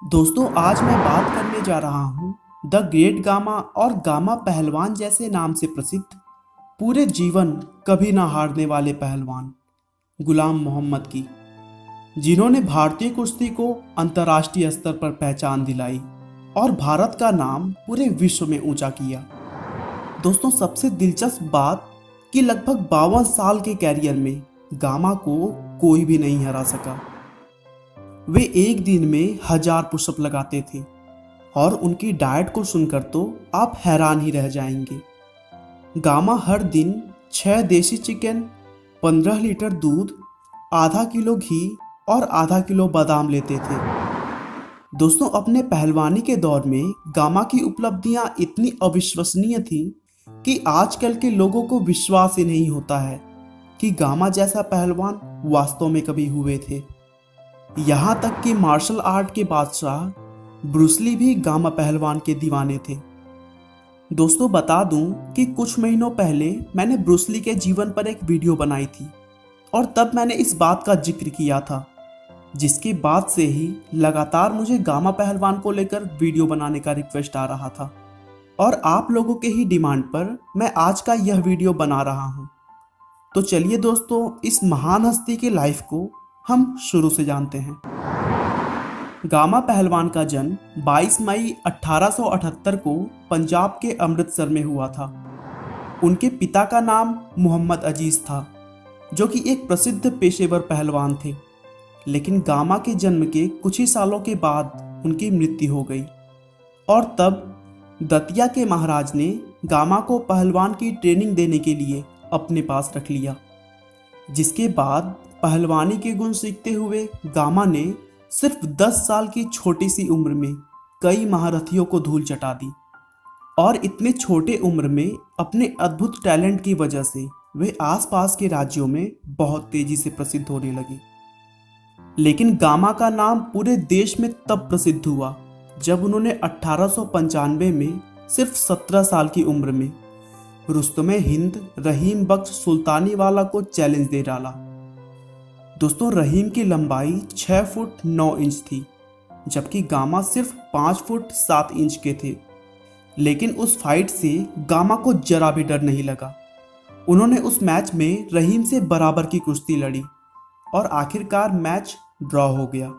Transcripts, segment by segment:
दोस्तों आज मैं बात करने जा रहा हूँ द ग्रेट गामा और गामा पहलवान जैसे नाम से प्रसिद्ध पूरे जीवन कभी ना हारने वाले पहलवान गुलाम मोहम्मद की, जिन्होंने भारतीय कुश्ती को अंतर्राष्ट्रीय स्तर पर पहचान दिलाई और भारत का नाम पूरे विश्व में ऊंचा किया। दोस्तों सबसे दिलचस्प बात कि लगभग 52 साल के कैरियर में गामा को कोई भी नहीं हरा सका। वे एक दिन में 1000 पुशअप लगाते थे और उनकी डाइट को सुनकर तो आप हैरान ही रह जाएंगे। गामा हर दिन 6 देसी चिकन, 15 लीटर दूध, आधा किलो घी और आधा किलो बादाम लेते थे। दोस्तों अपने पहलवानी के दौर में गामा की उपलब्धियां इतनी अविश्वसनीय थी कि आजकल के लोगों को विश्वास ही नहीं होता है कि गामा जैसा पहलवान वास्तव में कभी हुए थे। यहाँ तक कि मार्शल आर्ट के बादशाह ब्रूस ली भी गामा पहलवान के दीवाने थे। दोस्तों बता दूं कि कुछ महीनों पहले मैंने ब्रूस ली के जीवन पर एक वीडियो बनाई थी और तब मैंने इस बात का जिक्र किया था, जिसके बाद से ही लगातार मुझे गामा पहलवान को लेकर वीडियो बनाने का रिक्वेस्ट आ रहा था और आप लोगों के ही डिमांड पर मैं आज का यह वीडियो बना रहा हूँ। तो चलिए दोस्तों इस महान हस्ती के लाइफ को हम शुरू से जानते हैं। गामा पहलवान का जन्म 22 मई 1878 को पंजाब के अमृतसर में हुआ था। उनके पिता का नाम मोहम्मद अजीज था, जो कि एक प्रसिद्ध पेशेवर पहलवान थे। लेकिन गामा के जन्म के कुछ ही सालों के बाद उनकी मृत्यु हो गई और तब दतिया के महाराज ने गामा को पहलवान की ट्रेनिंग देने के लिए अपने पास रख लिया। जिसके बाद पहलवानी के गुण सीखते हुए गामा ने सिर्फ 10 साल की छोटी सी उम्र में कई महारथियों को धूल चटा दी और इतने छोटे उम्र में अपने अद्भुत टैलेंट की वजह से वे आसपास के राज्यों में बहुत तेजी से प्रसिद्ध होने लगे। लेकिन गामा का नाम पूरे देश में तब प्रसिद्ध हुआ जब उन्होंने 1895 में सिर्फ 17 साल की उम्र में रुस्तमे हिंद रहीम बख्श सुल्तानी वाला को चैलेंज दे डाला। दोस्तों रहीम की लंबाई 6 फुट 9 इंच थी, जबकि गामा सिर्फ 5 फुट 7 इंच के थे। लेकिन उस फाइट से गामा को जरा भी डर नहीं लगा। उन्होंने उस मैच में रहीम से बराबर की कुश्ती लड़ी और आखिरकार मैच ड्रॉ हो गया।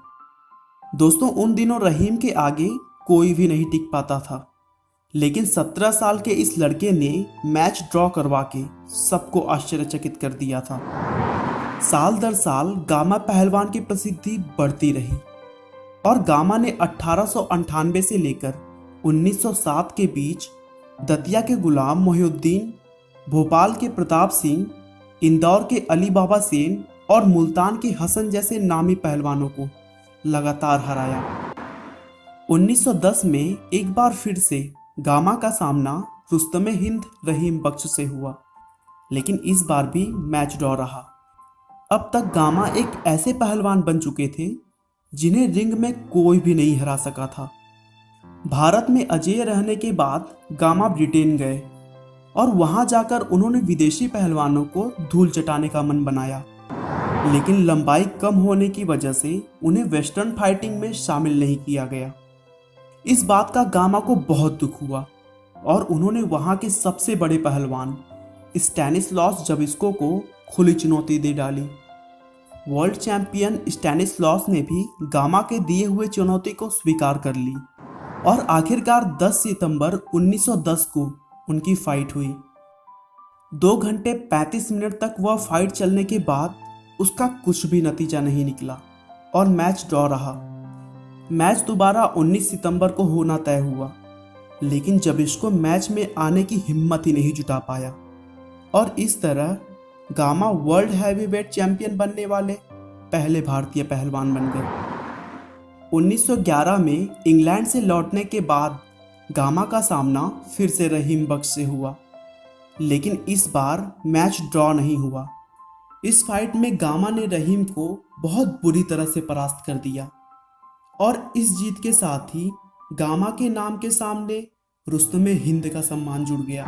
दोस्तों उन दिनों रहीम के आगे कोई भी नहीं टिक पाता था, लेकिन 17 साल के इस लड़के ने मैच ड्रॉ करवा के सबको आश्चर्यचकित कर दिया था। साल दर साल गामा पहलवान की प्रसिद्धि बढ़ती रही और गामा ने 1898 से लेकर 1907 के बीच दतिया के गुलाम मोहिउद्दीन, भोपाल के प्रताप सिंह, इंदौर के अली बाबा सेन और मुल्तान के हसन जैसे नामी पहलवानों को लगातार हराया। 1910 में एक बार फिर से गामा का सामना रुस्तमे हिंद रहीम बख्श से हुआ, लेकिन इस बार भी मैच ड्रॉ रहा। अब तक गामा एक ऐसे पहलवान बन चुके थे जिन्हें रिंग में कोई भी नहीं हरा सका था। भारत में अजेय रहने के बाद गामा ब्रिटेन गए और वहां जाकर उन्होंने विदेशी पहलवानों को धूल चटाने का मन बनाया, लेकिन लंबाई कम होने की वजह से उन्हें वेस्टर्न फाइटिंग में शामिल नहीं किया गया। इस बात का गामा को बहुत दुख हुआ और उन्होंने वहां के सबसे बड़े पहलवान स्टैनिस्लॉस ज़बिस्को को खुली चुनौती दे डाली। वर्ल्ड चैंपियन स्टैनिस्लॉस ने भी गामा के दिए हुए चुनौती को स्वीकार कर ली और आखिरकार 10 सितंबर 1910 को उनकी फाइट हुई। 2 घंटे 35 मिनट तक वह फाइट चलने के बाद उसका कुछ भी नतीजा नहीं निकला और मैच ड्रॉ रहा। मैच दोबारा 19 सितंबर को होना तय हुआ, लेकिन ज़बिस्को मैच में आने की हिम्मत ही नहीं जुटा पाया और इस तरह गामा वर्ल्ड हैवीवेट चैंपियन बनने वाले पहले भारतीय पहलवान बन गए। 1911 में इंग्लैंड से लौटने के बाद गामा का सामना फिर से रहीम बख्श से हुआ, लेकिन इस बार मैच ड्रॉ नहीं हुआ। इस फाइट में गामा ने रहीम को बहुत बुरी तरह से परास्त कर दिया और इस जीत के साथ ही गामा के नाम के सामने रुस्तमे हिंद का सम्मान जुड़ गया।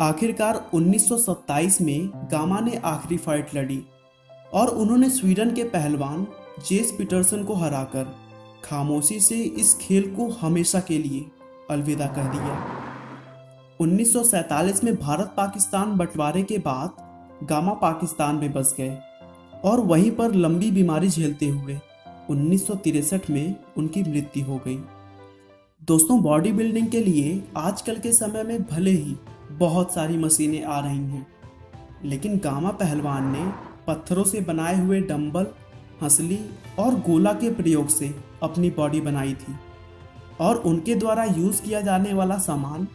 आखिरकार 1927 में गामा ने आखिरी फाइट लड़ी और उन्होंने स्वीडन के पहलवान जेस पीटरसन को हराकर खामोशी से इस खेल को हमेशा के लिए अलविदा कह दिया। 1947 में भारत पाकिस्तान बंटवारे के बाद गामा पाकिस्तान में बस गए और वहीं पर लंबी बीमारी झेलते हुए 1963 में उनकी मृत्यु हो गई। दोस्तों, बॉडी बिल्डिंग के लिए आजकल के समय में भले ही बहुत सारी मशीनें आ रही हैं, लेकिन गामा पहलवान ने पत्थरों से बनाए हुए डंबल, हंसली और गोला के प्रयोग से अपनी बॉडी बनाई थी और उनके द्वारा यूज किया जाने वाला सामान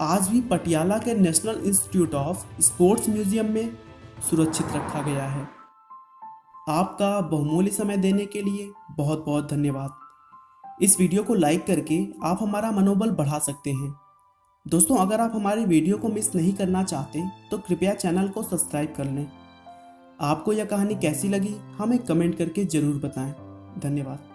आज भी पटियाला के national institute of sports museum में सुरक्षित रखा गया है। आपका बहुमूल्य समय देने के लिए बहुत बहुत धन्यवाद। इस वीडियो को लाइक करके आप हमारा मनोबल बढ़ा सकते हैं। दोस्तों, अगर आप हमारे वीडियो को मिस नहीं करना चाहते तो कृपया चैनल को सब्सक्राइब कर लें। आपको यह कहानी कैसी लगी हमें कमेंट करके ज़रूर बताएं। धन्यवाद।